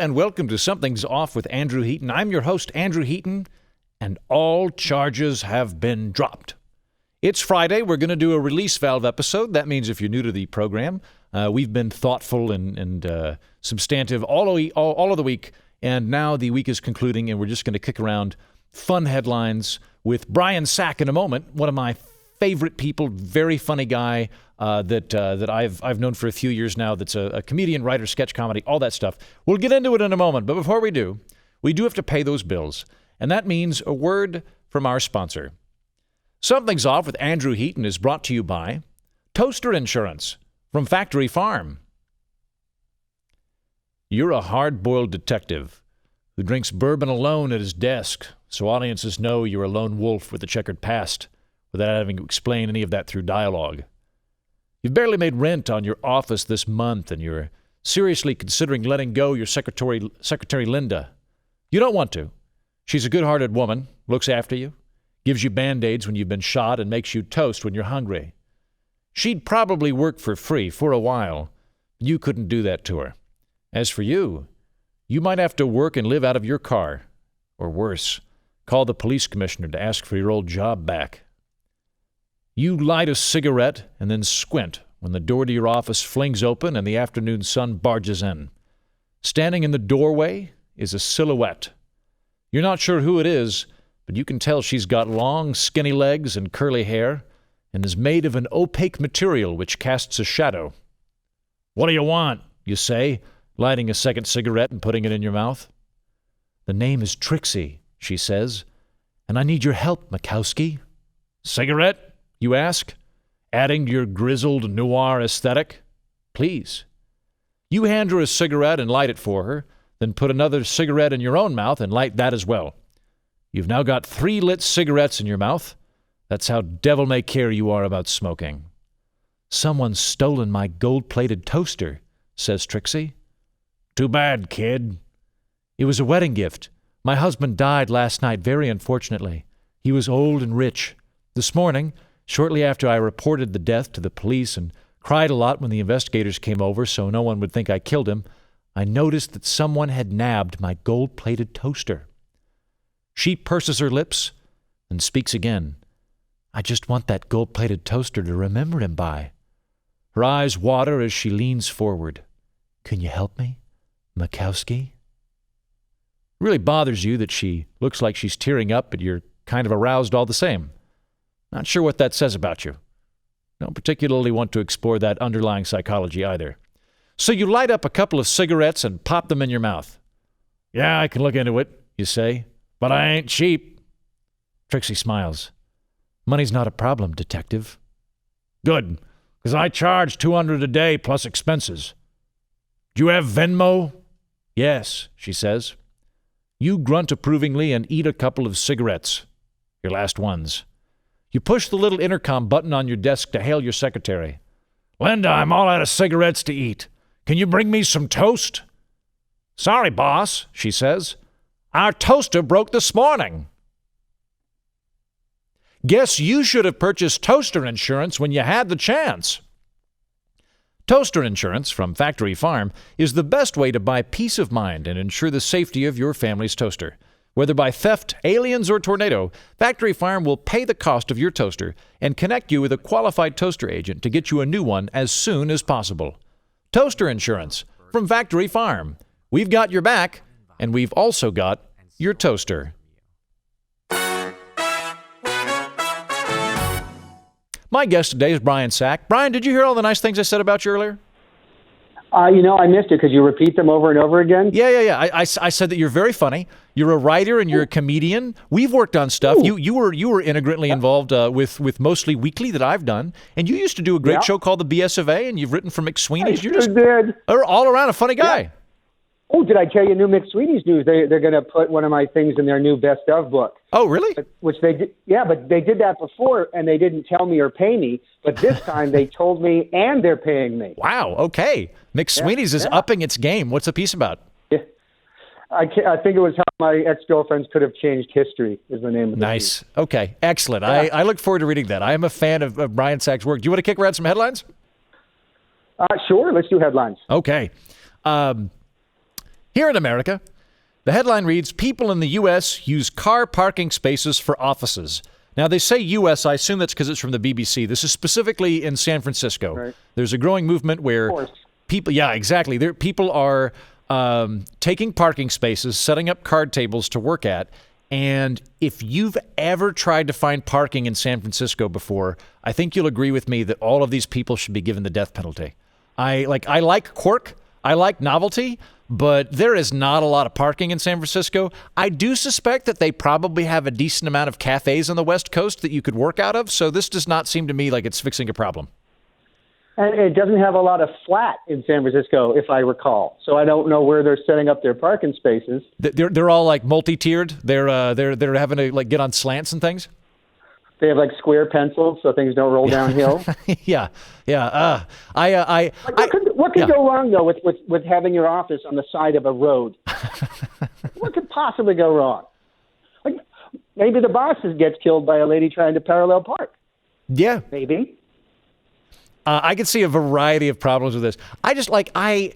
and welcome to Something's Off with Andrew Heaton. I'm your host, Andrew Heaton, and all charges have been dropped. It's Friday. We're going to do a release valve episode. That means if you're new to the program, we've been thoughtful and substantive all of the week, and now the week is concluding, and we're just going to kick around fun headlines with Brian Sack in a moment, one of my favorite people, very funny guy that I've known for a few years now. That's a comedian, writer, sketch comedy, all that stuff. We'll get into it in a moment, but before we do have to pay those bills, and that means a word from our sponsor. Something's Off with Andrew Heaton is brought to you by Toaster Insurance from Factory Farm. You're a hard-boiled detective who drinks bourbon alone at his desk, so audiences know you're a lone wolf with a checkered past, without having to explain any of that through dialogue. You've barely made rent on your office this month, and you're seriously considering letting go your secretary Linda. You don't want to. She's a good-hearted woman, looks after you, gives you Band-Aids when you've been shot, and makes you toast when you're hungry. She'd probably work for free for a while. You couldn't do that to her. As for you, you might have to work and live out of your car. Or worse, call the police commissioner to ask for your old job back. You light a cigarette and then squint when the door to your office flings open and the afternoon sun barges in. Standing in the doorway is a silhouette. You're not sure who it is, but you can tell she's got long, skinny legs and curly hair and is made of an opaque material which casts a shadow. "What do you want?" you say, lighting a second cigarette and putting it in your mouth. "The name is Trixie," she says, "and I need your help, Mikowski." "Cigarette?" you ask, adding to your grizzled noir aesthetic. "Please." You hand her a cigarette and light it for her, then put another cigarette in your own mouth and light that as well. You've now got 3 lit cigarettes in your mouth. That's how devil-may-care you are about smoking. "Someone's stolen my gold-plated toaster," says Trixie. "Too bad, kid." "It was a wedding gift. My husband died last night, very unfortunately. He was old and rich. This morning, shortly after I reported the death to the police and cried a lot when the investigators came over so no one would think I killed him, I noticed that someone had nabbed my gold-plated toaster." She purses her lips and speaks again. "I just want that gold-plated toaster to remember him by." Her eyes water as she leans forward. "Can you help me, Mikowski?" Really bothers you that she looks like she's tearing up, but you're kind of aroused all the same. Not sure what that says about you. Don't particularly want to explore that underlying psychology either. So you light up a couple of cigarettes and pop them in your mouth. "Yeah, I can look into it," you say, "but I ain't cheap." Trixie smiles. "Money's not a problem, detective." "Good, because I charge $200 a day plus expenses. Do you have Venmo?" "Yes," she says. You grunt approvingly and eat a couple of cigarettes. Your last ones. You push the little intercom button on your desk to hail your secretary. "Linda, I'm all out of cigarettes to eat. Can you bring me some toast?" "Sorry, boss," she says. "Our toaster broke this morning." Guess you should have purchased toaster insurance when you had the chance. Toaster insurance from Factory Farm is the best way to buy peace of mind and ensure the safety of your family's toaster. Whether by theft, aliens, or tornado, Factory Farm will pay the cost of your toaster and connect you with a qualified toaster agent to get you a new one as soon as possible. Toaster insurance from Factory Farm. We've got your back, and we've also got your toaster. My guest today is Brian Sack. Brian, did you hear all the nice things I said about you earlier? I missed it. Could you repeat them over and over again? Yeah. I said that you're very funny. You're a writer and you're a comedian. We've worked on stuff. Ooh. You were integrantly involved with Mostly Weekly that I've done, and you used to do a great show called The BS of A, and you've written for McSweeney's. You're just did. All around a funny guy. Yeah. Oh, did I tell you new McSweeney's news? They're going to put one of my things in their new Best Of book. Oh, really? Which they did. Yeah, but they did that before, and they didn't tell me or pay me. But this time they told me, and they're paying me. Wow. Okay. McSweeney's is upping its game. What's the piece about? Yeah. I think it was how my ex-girlfriends could have changed history is the name of the Nice. piece. Okay. Excellent. Yeah. I look forward to reading that. I am a fan of Brian Sack's work. Do you want to kick around some headlines? Sure. Let's do headlines. Okay. Here in America, the headline reads, people in the U.S. use car parking spaces for offices. Now, they say U.S., I assume that's because it's from the BBC. This is specifically in San Francisco. Right. There's a growing movement where people, yeah, exactly. People are taking parking spaces, setting up card tables to work at. And if you've ever tried to find parking in San Francisco before, I think you'll agree with me that all of these people should be given the death penalty. I like quirk, I like novelty, but there is not a lot of parking in San Francisco. I do suspect that they probably have a decent amount of cafes on the West Coast that you could work out of, so this does not seem to me like it's fixing a problem. And it doesn't have a lot of flat in San Francisco, if I recall. So I don't know where they're setting up their parking spaces. They're all like multi-tiered. They're having to like get on slants and things. They have like square pencils so things don't roll downhill. Yeah. What could go wrong though with having your office on the side of a road? What could possibly go wrong? Like maybe the boss gets killed by a lady trying to parallel park. Yeah, maybe. I could see a variety of problems with this. I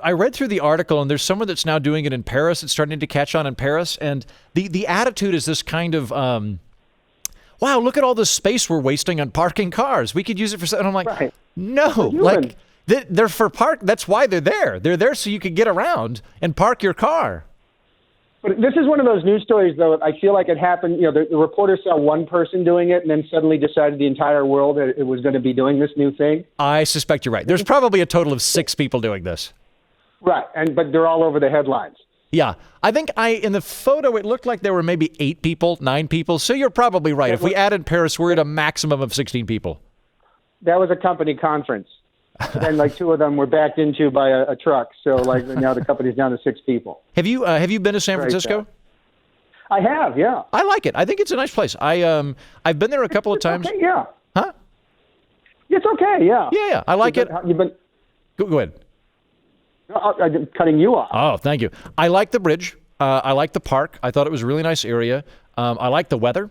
read through the article, and there's someone that's now doing it in Paris. It's starting to catch on in Paris, and the attitude is this kind of, wow, look at all this space we're wasting on parking cars. We could use it for something. And I'm like, no, like they're for park. That's why they're there. They're there so you can get around and park your car. But this is one of those news stories, though. I feel like it happened. You know, the reporter saw one person doing it, and then suddenly decided the entire world it was going to be doing this new thing. I suspect you're right. There's probably a total of 6 people doing this. Right, but they're all over the headlines. Yeah, I think in the photo it looked like there were maybe 8 people, 9 people. So you're probably right. If we added Paris, we're at a maximum of 16 people. That was a company conference. And like 2 of them were backed into by a truck. So like now the company's down to 6 people. Have you been to San Francisco? I have, yeah. I like it. I think it's a nice place. I've been there a couple of times. Okay, yeah. Huh? It's okay, yeah. Yeah. I like it. You've been. Go ahead. I'm cutting you off. Oh, thank you. I like the bridge. I like the park. I thought it was a really nice area. I like the weather.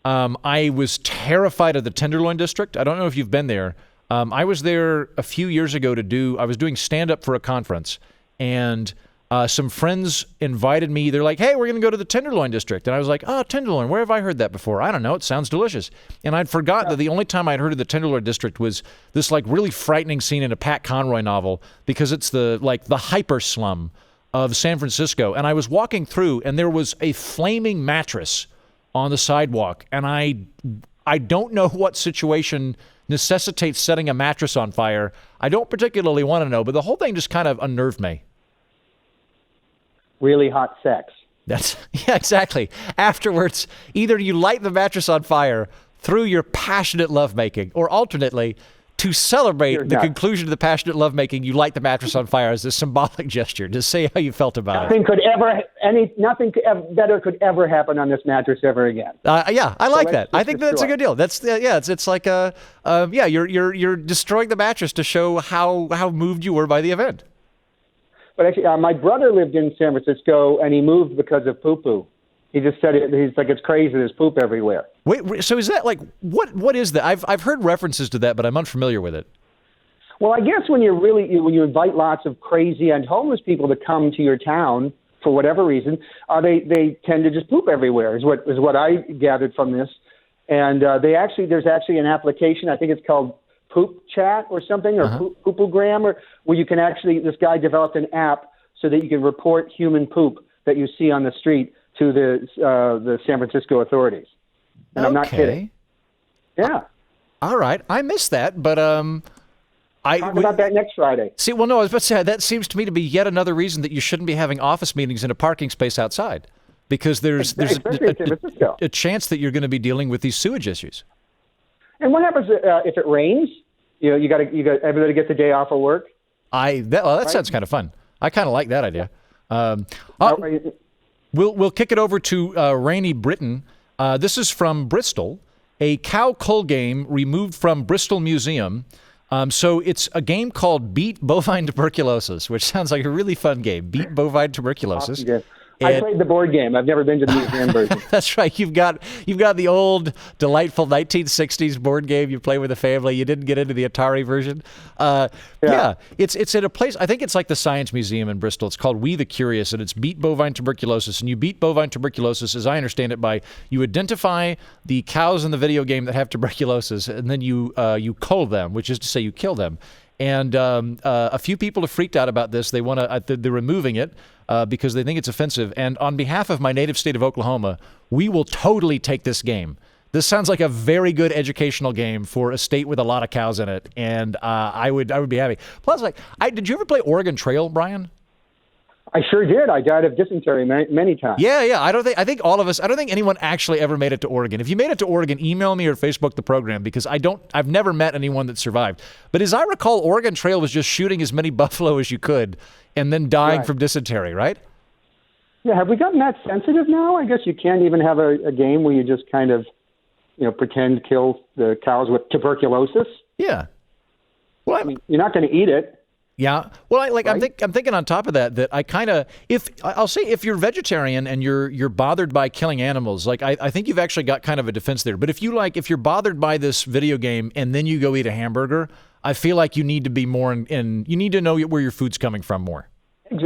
I was terrified of the Tenderloin District. I don't know if you've been there. I was there a few years ago I was doing stand-up for a conference, and some friends invited me. They're like, hey, we're going to go to the Tenderloin District. And I was like, oh, Tenderloin, where have I heard that before? I don't know. It sounds delicious. And I'd forgotten that the only time I'd heard of the Tenderloin District was this like really frightening scene in a Pat Conroy novel, because it's the hyper slum of San Francisco. And I was walking through, and there was a flaming mattress on the sidewalk. And I don't know what situation necessitates setting a mattress on fire. I don't particularly want to know, but the whole thing just kind of unnerved me. Really hot sex. Yeah, exactly. Afterwards, either you light the mattress on fire through your passionate lovemaking, or alternately, to celebrate the conclusion of the passionate lovemaking, you light the mattress on fire as a symbolic gesture to say how you felt about it. Nothing better could ever happen on this mattress ever again. Yeah, I like that. I think that's a good deal. That's it's like you're destroying the mattress to show how moved you were by the event. But actually, my brother lived in San Francisco, and he moved because of poo-poo. He just said he's like, it's crazy. There's poop everywhere. Wait, so is that like, what is that? I've heard references to that, but I'm unfamiliar with it. Well, I guess when you invite lots of crazy and homeless people to come to your town for whatever reason, they tend to just poop everywhere. Is what I gathered from this. And there's actually an application. I think it's called Poop Chat or something, or Poopogram, or where you can actually. This guy developed an app so that you can report human poop that you see on the street to the San Francisco authorities. And I'm not kidding. Yeah. All right. I missed that, but talk about that next Friday. See, well, no, I was about to say, that seems to me to be yet another reason that you shouldn't be having office meetings in a parking space outside, because there's a chance that you're going to be dealing with these sewage issues. And what happens if it rains? You got everybody gets a day off of work. That sounds kind of fun. I kind of like that idea. We'll kick it over to rainy Britain. This is from Bristol. A cow cull game removed from Bristol Museum. So it's a game called Beat Bovine Tuberculosis, which sounds like a really fun game. Beat Bovine Tuberculosis. I played the board game. I've never been to the museum version. That's right. You've got the old, delightful 1960s board game you play with the family. You didn't get into the Atari version. Yeah, it's in a place. I think it's like the Science Museum in Bristol. It's called We the Curious, and it's Beat Bovine Tuberculosis. And you beat bovine tuberculosis, as I understand it, by you identify the cows in the video game that have tuberculosis, and then you cull them, which is to say you kill them. And a few people have freaked out about this. They want to. They're removing it because they think it's offensive. And on behalf of my native state of Oklahoma, we will totally take this game. This sounds like a very good educational game for a state with a lot of cows in it, and I would be happy. Plus, did you ever play Oregon Trail, Brian? I sure did. I died of dysentery many times. Yeah. I think all of us. I don't think anyone actually ever made it to Oregon. If you made it to Oregon, email me or Facebook the program, because I've never met anyone that survived. But as I recall, Oregon Trail was just shooting as many buffalo as you could, and then dying from dysentery, right? Yeah. Have we gotten that sensitive now? I guess you can't even have a game where you just kind of, pretend kill the cows with tuberculosis. Yeah. Well, I mean, you're not going to eat it. Yeah. Well, right? I'm thinking on top of that I kind of, if you're vegetarian and you're bothered by killing animals, I think you've actually got kind of a defense there. But if you're bothered by this video game and then you go eat a hamburger, I feel like you need to be more you need to know where your food's coming from more.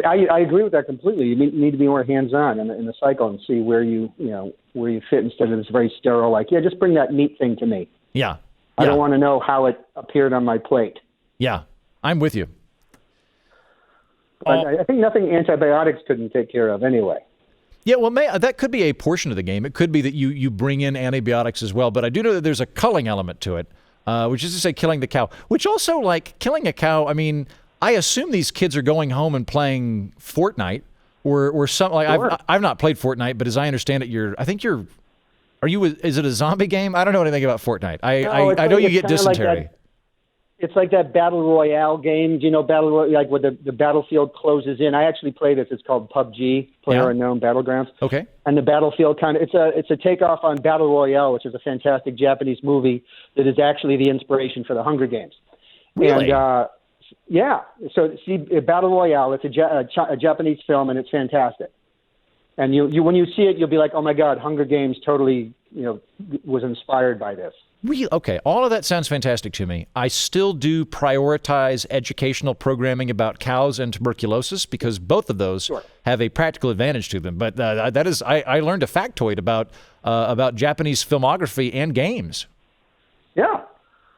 I agree with that completely. You need to be more hands-on in the cycle and see where you fit instead of this very sterile, just bring that meat thing to me. Yeah. I don't want to know how it appeared on my plate. Yeah. I'm with you. I think nothing antibiotics couldn't take care of anyway. Yeah, well, that could be a portion of the game. It could be that you bring in antibiotics as well. But I do know that there's a culling element to it, which is to say killing the cow. Which also, killing a cow, I mean, I assume these kids are going home and playing Fortnite or something. Sure. I've not played Fortnite, but as I understand it, is it a zombie game? I don't know anything about Fortnite. I know you get dysentery. It's like that Battle Royale game. Do you know where the battlefield closes in? I actually play this. It's called PUBG, PlayerUnknown Battlegrounds. Okay. And the battlefield it's a takeoff on Battle Royale, which is a fantastic Japanese movie that is actually the inspiration for the Hunger Games. Really? And yeah. So see, Battle Royale. It's a Japanese film, and it's fantastic. And you when you see it, you'll be like, oh my God, Hunger Games totally was inspired by this. Really? Okay, all of that sounds fantastic to me. I still do prioritize educational programming about cows and tuberculosis because both of those have a practical advantage to them. But that is, I learned a factoid about Japanese filmography and games. Yeah,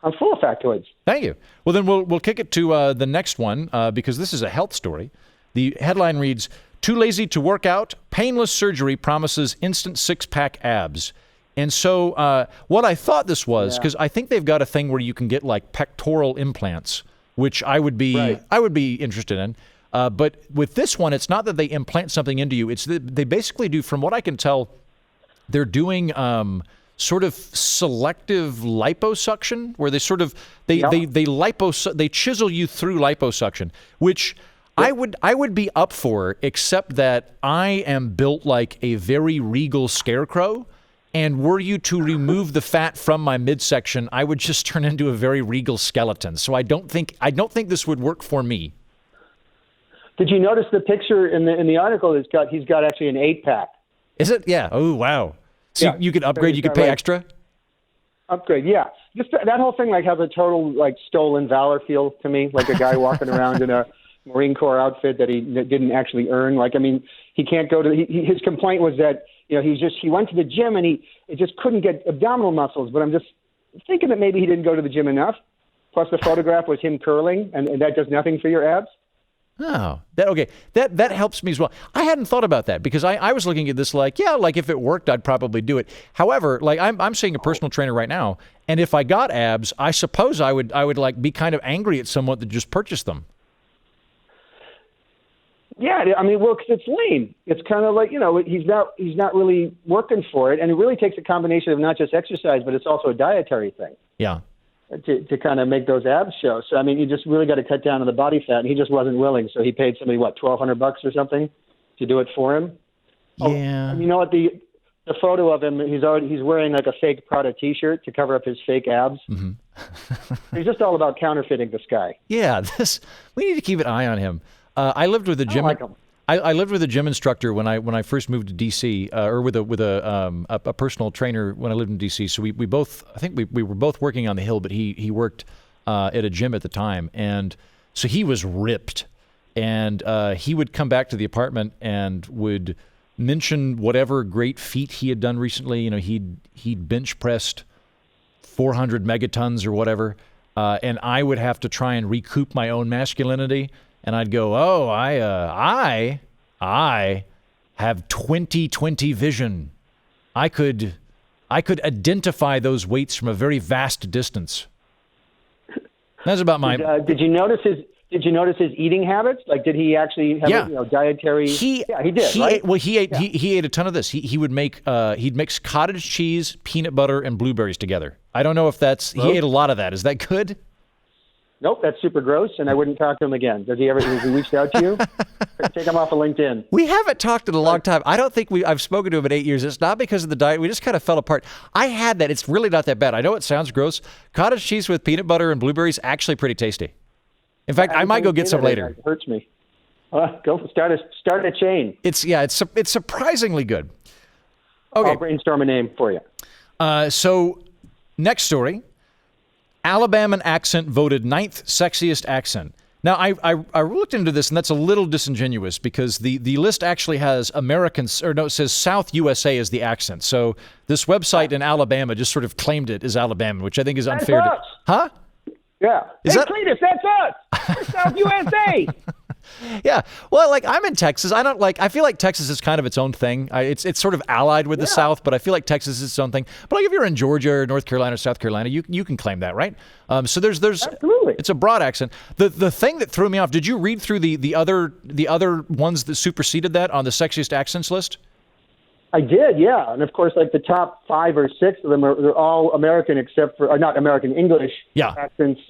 I'm full of factoids. Thank you. Well, then we'll kick it to the next one because this is a health story. The headline reads, "Too lazy to work out? Painless surgery promises instant six-pack abs." And so what I thought this was, because I think they've got a thing where you can get pectoral implants, which I would be interested in. But with this one, it's not that they implant something into you. It's that they basically do, from what I can tell, they're doing sort of selective liposuction, where they sort of they chisel you through liposuction, which I would be up for, except that I am built like a very regal scarecrow. And were you to remove the fat from my midsection, I would just turn into a very regal skeleton. So I don't think this would work for me. Did you notice the picture in the article? He's got actually an 8-pack. Is it? Yeah. Oh wow. So you could upgrade. You could pay extra. Upgrade. Yeah. Just that whole thing has a total stolen valor feel to me, like a guy walking around in a Marine Corps outfit that he didn't actually earn. He can't go to. His complaint was that. He went to the gym and he just couldn't get abdominal muscles. But I'm just thinking that maybe he didn't go to the gym enough. Plus, the photograph was him curling, and that does nothing for your abs. Oh, that helps me as well. I hadn't thought about that because I was looking at this if it worked, I'd probably do it. However, I'm seeing a personal trainer right now, and if I got abs, I suppose I would be kind of angry at someone that just purchased them. Yeah, I mean, well, 'cause it's lame. It's kind of he's not really working for it, and it really takes a combination of not just exercise, but it's also a dietary thing. Yeah. To kind of make those abs show. So I mean, you just really got to cut down on the body fat, and he just wasn't willing. So he paid somebody $1,200 or something to do it for him. Yeah. Oh, and you know what? The photo of him, he's wearing a fake Prada T-shirt to cover up his fake abs. Mm-hmm. He's just all about counterfeiting this guy. Yeah, we need to keep an eye on him. I lived with a I lived with a gym instructor when I first moved to DC, or with a personal trainer when I lived in DC. So we both, I think we were both working on the hill, but he worked at a gym at the time, and so he was ripped, and he would come back to the apartment and would mention whatever great feat he had done recently. You know, he'd bench pressed 400 megatons or whatever, and I would have to try and recoup my own masculinity, and I'd go, "Oh, I have 20/20 vision. I could identify those weights from a very vast distance." That's about my. Did you notice his eating habits? Like, did he actually have dietary? He did. Right? He ate a ton of this. He would make he'd mix cottage cheese, peanut butter, and blueberries together. I don't know if that's he ate a lot of that. Is that good? Nope, that's super gross, and I wouldn't talk to him again. Has he reached out to you? Take him off of LinkedIn. We haven't talked in a long time. I don't think I've spoken to him in 8 years. It's not because of the diet. We just kind of fell apart. I had that. It's really not that bad. I know it sounds gross. Cottage cheese with peanut butter and blueberries, actually pretty tasty. In fact, I might go get some later. It hurts me. Go start a chain. It's surprisingly good. Okay. I'll brainstorm a name for you. So next story. Alabama accent voted 9th sexiest accent. Now, I looked into this, and that's a little disingenuous because the list actually has it says South USA as the accent. So this website in Alabama just sort of claimed it as Alabama, which I think is unfair. That's us. Huh? Yeah. Cletus, that's us. We're South USA. Yeah. Well, like, I'm in Texas. I feel like Texas is kind of its own thing. It's sort of allied with the South, but I feel like Texas is its own thing. But like if you're in Georgia or North Carolina or South Carolina, you can claim that, right? So there's Absolutely. It's a broad accent. The thing that threw me off, did you read through the other ones that superseded that on the sexiest accents list? I did, yeah. And of course, like the top 5 or 6 of them they're all American except for, not American, English accents,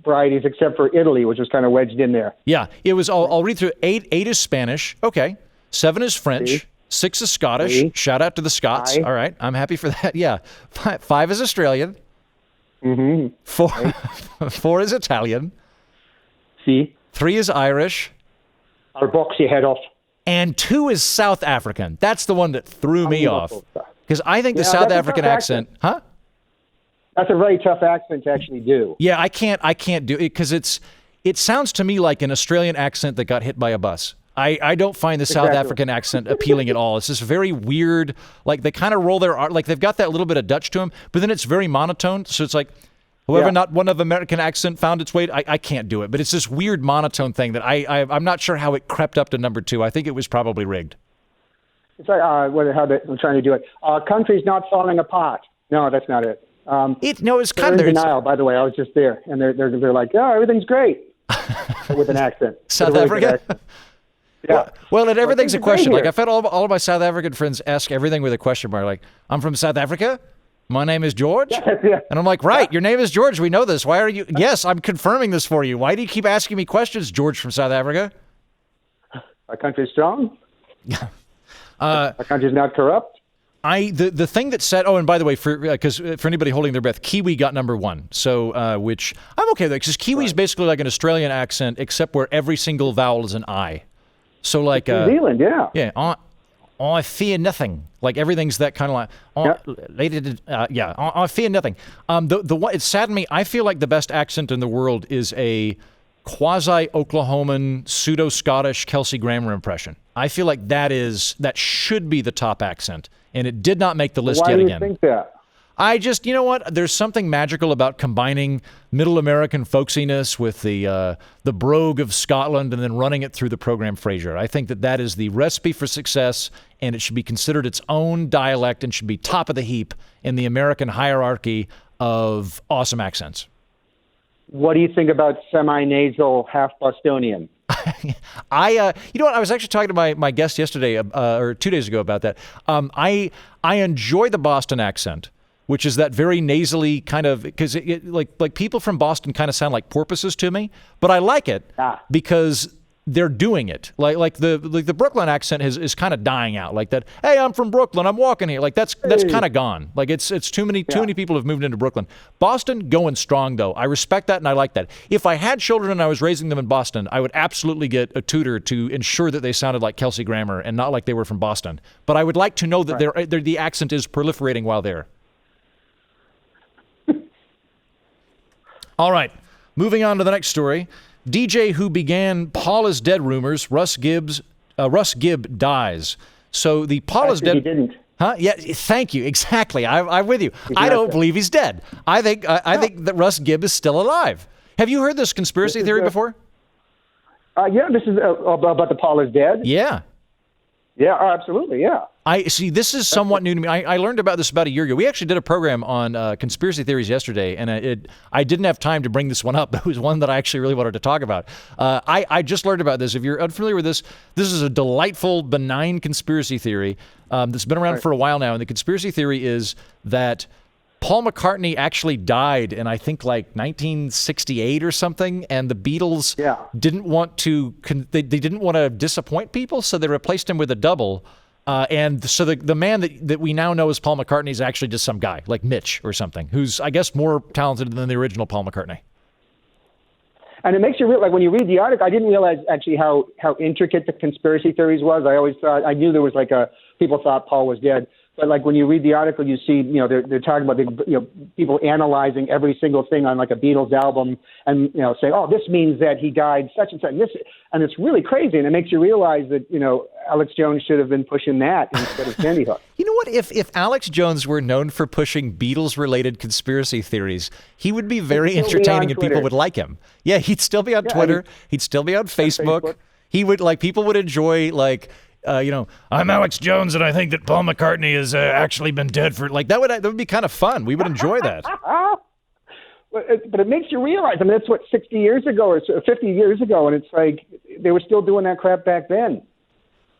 varieties except for Italy, which was kind of wedged in there. Yeah, it was, I'll read through. 8 is Spanish. Okay. 7 is French. See? 6 is Scottish. See? Shout out to the Scots. Aye. All right. I'm happy for that. Yeah. 5 is Australian. Mm-hmm. 4 is Italian. See? 3 is Irish. I'll box your head off. And 2 is South African. That's the one that threw me off. Because I think the South African accent, huh? That's a very tough accent to actually do. Yeah, I can't do it because it sounds to me like an Australian accent that got hit by a bus. I don't find the South African accent appealing at all. It's just very weird. Like they kind of roll their R, like they've got that little bit of Dutch to them, but then it's very monotone. So it's like, whoever not one of American accent found its way. I can't do it, but it's this weird monotone thing that I'm not sure how it crept up to number 2. I think it was probably rigged. It's like I'm trying to do it. Country's not falling apart. No, that's not it. It's kind of in denial. By the way, I was just there, and they're like, "Oh, everything's great," with an accent. South Africa. Yeah. Well, and everything's a question. Like I've had all of my South African friends ask everything with a question mark. Like, I'm from South Africa. My name is George. Yeah. And I'm like, right, your name is George. We know this. Why are you? Yes, I'm confirming this for you. Why do you keep asking me questions, George from South Africa? Our country's strong. Our country's not corrupt. The thing that said, and by the way, for anybody holding their breath, Kiwi got number 1. So, which I'm okay with that because Kiwi is basically like an Australian accent, except where every single vowel is an I. So like New Zealand, yeah. Yeah. I fear nothing. Like everything's that kind of like, I fear nothing. It saddened me. I feel like the best accent in the world is a quasi-Oklahoman, pseudo-Scottish Kelsey Grammer impression. I feel like that should be the top accent, and it did not make the list yet again. Why do you think that? I just, you know what? There's something magical about combining Middle American folksiness with the brogue of Scotland and then running it through the program Frasier. I think that is the recipe for success, and it should be considered its own dialect and should be top of the heap in the American hierarchy of awesome accents. What do you think about semi-nasal, half Bostonian? You know what? I was actually talking to my guest yesterday or 2 days ago about that. I enjoy the Boston accent, which is that very nasally kind of, because like people from Boston kind of sound like porpoises to me, but I like it because they're doing it. Like the Brooklyn accent is kind of dying out. Like that, hey, I'm from Brooklyn, I'm walking here. Like that's kind of gone. Like it's too many people have moved into Brooklyn. Boston going strong though. I respect that and I like that. If I had children and I was raising them in Boston, I would absolutely get a tutor to ensure that they sounded like Kelsey Grammer and not like they were from Boston. But I would like to know that the accent is proliferating while there. All right, moving on to the next story. DJ who began Paul is dead rumors, Russ Gibb dies. So the Paul is dead. He didn't. Huh? Yeah. Thank you. Exactly. I'm with you. I don't believe he's dead. I think that Russ Gibb is still alive. Have you heard this conspiracy theory before? Yeah. This is about the Paul is dead. Yeah. Yeah. Absolutely. Yeah. I see. This is somewhat new to me. I learned about this about a year ago. We actually did a program on conspiracy theories yesterday, and I didn't have time to bring this one up. It was one that I actually really wanted to talk about. I just learned about this. If you're unfamiliar with this, this is a delightful, benign conspiracy theory that's been around for a while now. And the conspiracy theory is that Paul McCartney actually died in, I think, like 1968 or something, and the Beatles didn't want to they didn't want to disappoint people, so they replaced him with a double. And so the man that we now know as Paul McCartney is actually just some guy like Mitch or something, who's, I guess, more talented than the original Paul McCartney. And it makes you like when you read the article, I didn't realize actually how intricate the conspiracy theories was. I always thought, I knew there was people thought Paul was dead. But like when you read the article, you see, they're talking about people analyzing every single thing on like a Beatles album, and saying, oh, this means that he died such and such, and it's really crazy, and it makes you realize that Alex Jones should have been pushing that instead of Sandy Hook. You know what? If Alex Jones were known for pushing Beatles-related conspiracy theories, he would be very entertaining, and people would like him. Yeah, he'd still be on Twitter. He'd still be on Facebook. He would people would enjoy I'm Alex Jones, and I think that Paul McCartney has actually been dead for that would be kind of fun. We would enjoy that. But it makes you realize. I mean, that's 60 years ago or 50 years ago, and it's like they were still doing that crap back then.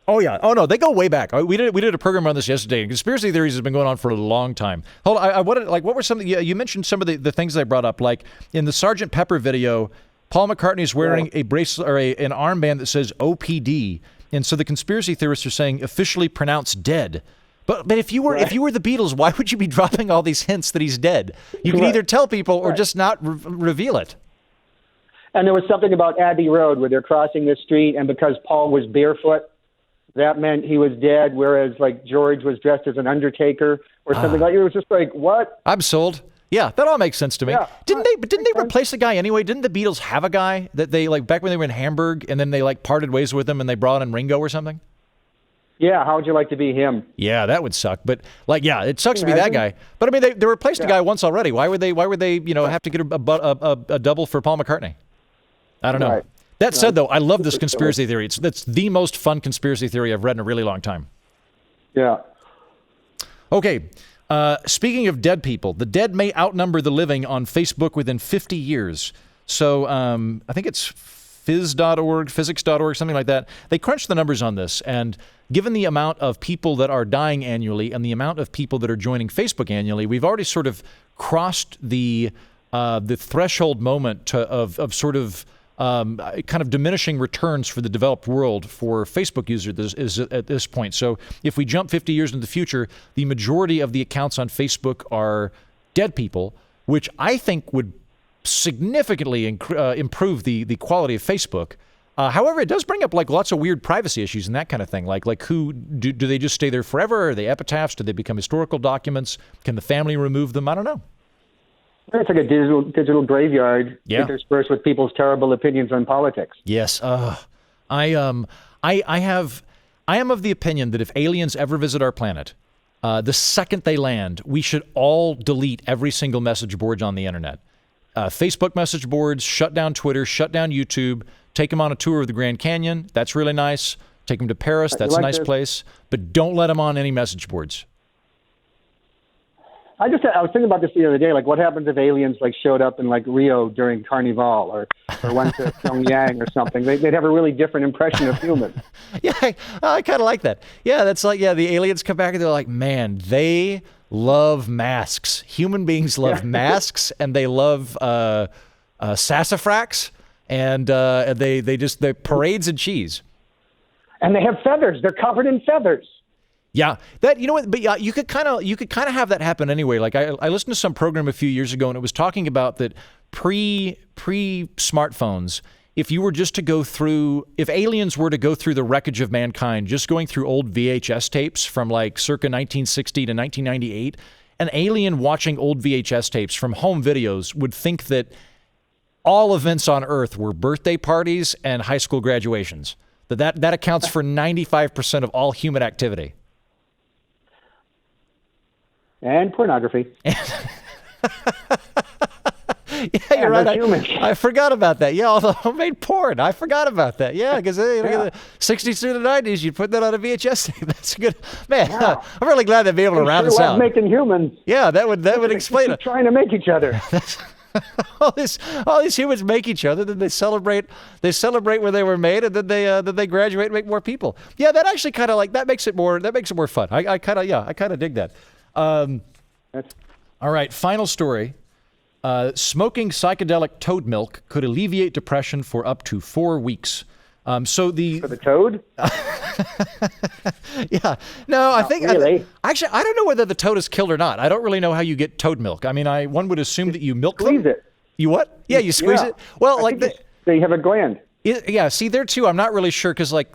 Oh yeah. Oh no, they go way back. We did a program on this yesterday. And conspiracy theories has been going on for a long time. Hold on, what were some? You mentioned some of the things they brought up, like in the Sgt. Pepper video. Paul McCartney is wearing a bracelet or an armband that says OPD. And so the conspiracy theorists are saying officially pronounced dead. But if you were the Beatles, why would you be dropping all these hints that he's dead? You can either tell people or just not reveal it. And there was something about Abbey Road where they're crossing the street, and because Paul was barefoot, that meant he was dead, whereas like George was dressed as an undertaker or something like. It was just like, what? I'm sold. Yeah, that all makes sense to me. Yeah. Didn't they replace the guy anyway? Didn't the Beatles have a guy that they back when they were in Hamburg, and then they parted ways with him and they brought in Ringo or something? Yeah, how would you like to be him? Yeah, that would suck. But it sucks to be that guy. But I mean, they replaced a guy once already. Why would they have to get a double for Paul McCartney? I don't know. Right. That said, though, I love this conspiracy theory. That's the most fun conspiracy theory I've read in a really long time. Yeah. Okay. Speaking of dead people, the dead may outnumber the living on Facebook within 50 years. So I think it's phys.org, physics.org, something like that. They crunched the numbers on this, and given the amount of people that are dying annually and the amount of people that are joining Facebook annually, we've already sort of crossed the threshold moment of sort of kind of diminishing returns for the developed world for Facebook users is at this point. So if we jump 50 years into the future, the majority of the accounts on Facebook are dead people, which I think would significantly improve the quality of Facebook. However, it does bring up lots of weird privacy issues and that kind of thing. Like who do they just stay there forever? Are they epitaphs? Do they become historical documents? Can the family remove them? I don't know. It's like a digital graveyard interspersed with people's terrible opinions on politics. Yes. I am of the opinion that if aliens ever visit our planet, the second they land, we should all delete every single message board on the internet. Facebook message boards, shut down Twitter, shut down YouTube, take them on a tour of the Grand Canyon. That's really nice. Take them to Paris. That's a nice place. But don't let them on any message boards. I was thinking about this the other day. Like, what happens if aliens showed up in Rio during Carnival, or went to Pyongyang or something? They'd have a really different impression of humans. Yeah, I kind of like that. Yeah, that's the aliens come back and they're like, man, they love masks. Human beings love masks, and they love sassafrax. and they parades and cheese. And they have feathers. They're covered in feathers. Yeah, that but yeah, you could kind of have that happen anyway. Like I listened to some program a few years ago, and it was talking about that pre smartphones. If aliens were to go through the wreckage of mankind, just going through old VHS tapes from like circa 1960 to 1998, an alien watching old VHS tapes from home videos would think that all events on Earth were birthday parties and high school graduations. That accounts for 95% of all human activity. And pornography. Yeah, you're right. I forgot about that. Yeah, all the homemade porn. I forgot about that. Yeah, because the 60s through the 90s, you'd put that on a VHS tape. That's good. Man, yeah. I'm really glad they'd be able to round us out. Making humans. Yeah, that would explain it. Trying to make each other. all these humans make each other, then they celebrate where they were made, and then they graduate and make more people. Yeah, that actually kind of like that makes it more fun. I kind of dig that. All right, final story. Smoking psychedelic toad milk could alleviate depression for up to 4 weeks. For the toad? Yeah. No, I think really. I don't know whether the toad is killed or not. I don't really know how you get toad milk. I mean, one would assume that you milk squeeze them. It. You what? Yeah, you squeeze it. Well, they have a gland. Yeah, see there too. I'm not really sure because like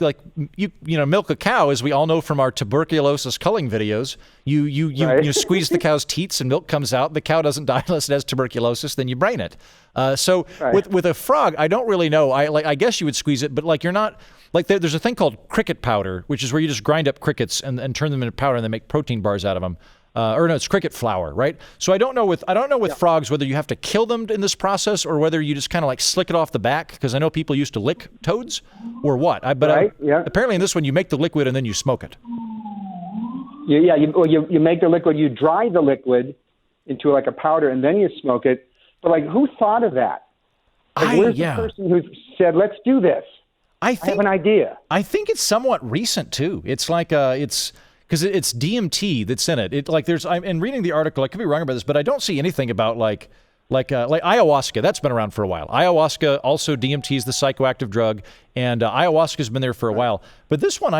you milk a cow, as we all know from our tuberculosis culling videos. You squeeze the cow's teats and milk comes out. The cow doesn't die unless it has tuberculosis. Then you brain it. With a frog, I don't really know. I guess you would squeeze it, but like you're not like there's a thing called cricket powder, which is where you just grind up crickets and turn them into powder and then make protein bars out of them. It's cricket flour, right? So I don't know with frogs whether you have to kill them in this process or whether you just kind of like slick it off the back, because I know people used to lick toads or what. Apparently in this one you make the liquid and then you smoke it. Yeah, you make the liquid, you dry the liquid into like a powder and then you smoke it. But like, who thought of that? Where's the person who said, "Let's do this"? I have an idea. I think it's somewhat recent too. It's like because it's DMT that's in it. I'm reading the article. I could be wrong about this, but I don't see anything about like ayahuasca. That's been around for a while. Ayahuasca, also DMT is the psychoactive drug, and ayahuasca's been there for a while. But this one,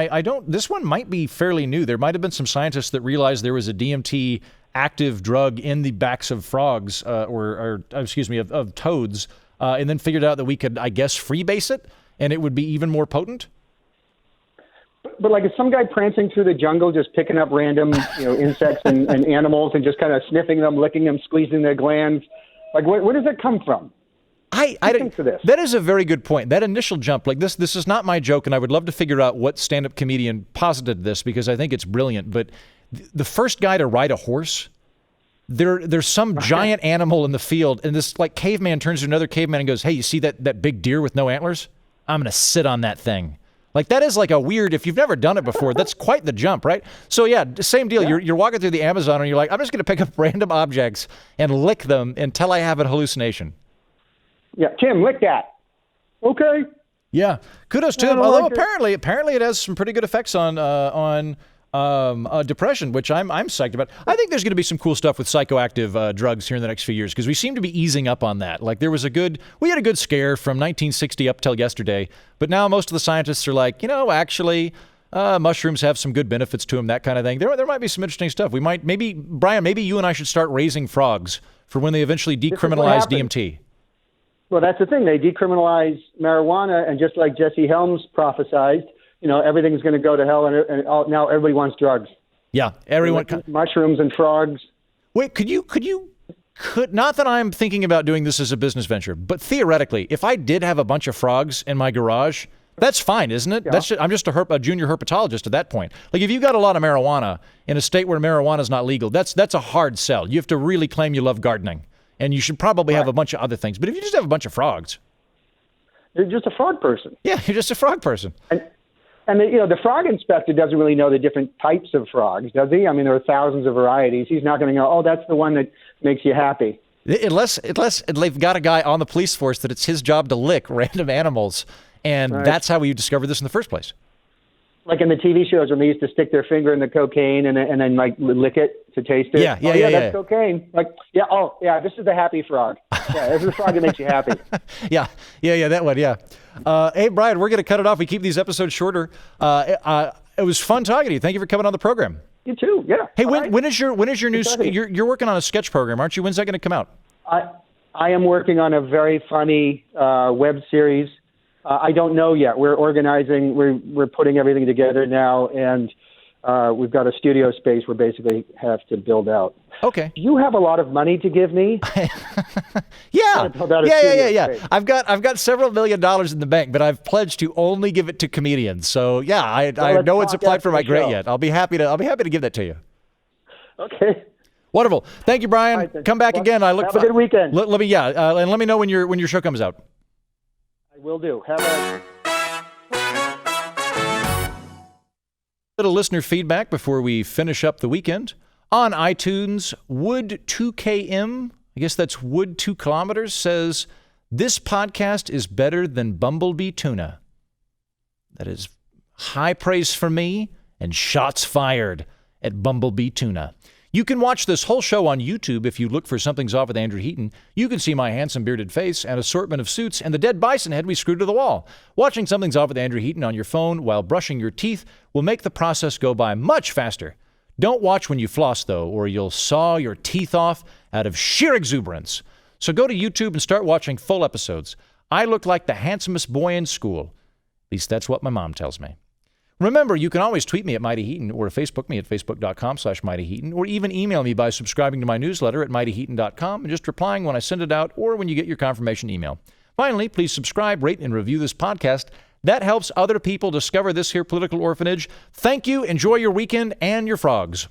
This one might be fairly new. There might have been some scientists that realized there was a DMT active drug in the backs of frogs, of toads, and then figured out that we could, I guess, freebase it, and it would be even more potent. But like, is some guy prancing through the jungle just picking up random, insects and animals and just kind of sniffing them, licking them, squeezing their glands? Like, where does it come from? I didn't. That is a very good point. That initial jump, like this is not my joke, and I would love to figure out what stand-up comedian posited this because I think it's brilliant. But the first guy to ride a horse, there's some giant animal in the field, and this like caveman turns to another caveman and goes, "Hey, you see that big deer with no antlers? I'm gonna sit on that thing." Like that is like a weird, if you've never done it before, that's quite the jump, right? So yeah, same deal. Yeah. You're walking through the Amazon and you're like, I'm just going to pick up random objects and lick them until I have a hallucination. Yeah, Tim, lick that. Okay. Yeah, kudos to him. Although apparently it has some pretty good effects on depression, which I'm psyched about. I think there's going to be some cool stuff with psychoactive drugs here in the next few years because we seem to be easing up on that. Like we had a good scare from 1960 up till yesterday, but now most of the scientists are like, actually, mushrooms have some good benefits to them, that kind of thing. There might be some interesting stuff. Brian, maybe you and I should start raising frogs for when they eventually decriminalize DMT. Well, that's the thing. They decriminalize marijuana, and just like Jesse Helms prophesied, everything's going to go to hell, and now everybody wants drugs. Yeah, everyone. Mushrooms and frogs. Wait, could not that I'm thinking about doing this as a business venture, but theoretically, if I did have a bunch of frogs in my garage, that's fine, isn't it? Yeah. I'm just a junior herpetologist at that point. Like if you've got a lot of marijuana in a state where marijuana is not legal, that's a hard sell. You have to really claim you love gardening, and you should probably have a bunch of other things. But if you just have a bunch of frogs, you're just a frog person. Yeah, you're just a frog person. And the frog inspector doesn't really know the different types of frogs, does he? I mean, there are thousands of varieties. He's not going to know, oh, that's the one that makes you happy. Unless they've got a guy on the police force that it's his job to lick random animals, and that's how we discovered this in the first place. Like in the TV shows when they used to stick their finger in the cocaine and then like lick it to taste it. Yeah, that's cocaine. Like, this is the happy frog. Yeah, this is the frog that makes you happy. yeah, that one, yeah. Hey, Brian, we're going to cut it off. We keep these episodes shorter. It was fun talking to you. Thank you for coming on the program. You too, yeah. Hey, when is your new, you're working on a sketch program, aren't you? When's that going to come out? I am working on a very funny web series. I don't know yet. We're organizing. We're putting everything together now, and we've got a studio space we basically have to build out. Okay. Do you have a lot of money to give me? Yeah. I've got several $1 million in the bank, but I've pledged to only give it to comedians. So yeah, I know one's applied for my grant yet. I'll be happy to give that to you. Okay. Wonderful. Thank you, Brian. Right, come back again. Have a good weekend. Let me know when your show comes out. I will do. Have a little listener feedback before we finish up the weekend. On iTunes, Wood2KM, I guess that's Wood 2 kilometers, says, this podcast is better than Bumblebee Tuna. That is high praise for me and shots fired at Bumblebee Tuna. You can watch this whole show on YouTube if you look for Something's Off with Andrew Heaton. You can see my handsome bearded face and assortment of suits and the dead bison head we screwed to the wall. Watching Something's Off with Andrew Heaton on your phone while brushing your teeth will make the process go by much faster. Don't watch when you floss, though, or you'll saw your teeth off out of sheer exuberance. So go to YouTube and start watching full episodes. I look like the handsomest boy in school. At least that's what my mom tells me. Remember, you can always tweet me at Mighty Heaton or Facebook me at facebook.com/Mighty Heaton, or even email me by subscribing to my newsletter at mightyheaton.com and just replying when I send it out or when you get your confirmation email. Finally, please subscribe, rate, and review this podcast. That helps other people discover this here political orphanage. Thank you. Enjoy your weekend and your frogs.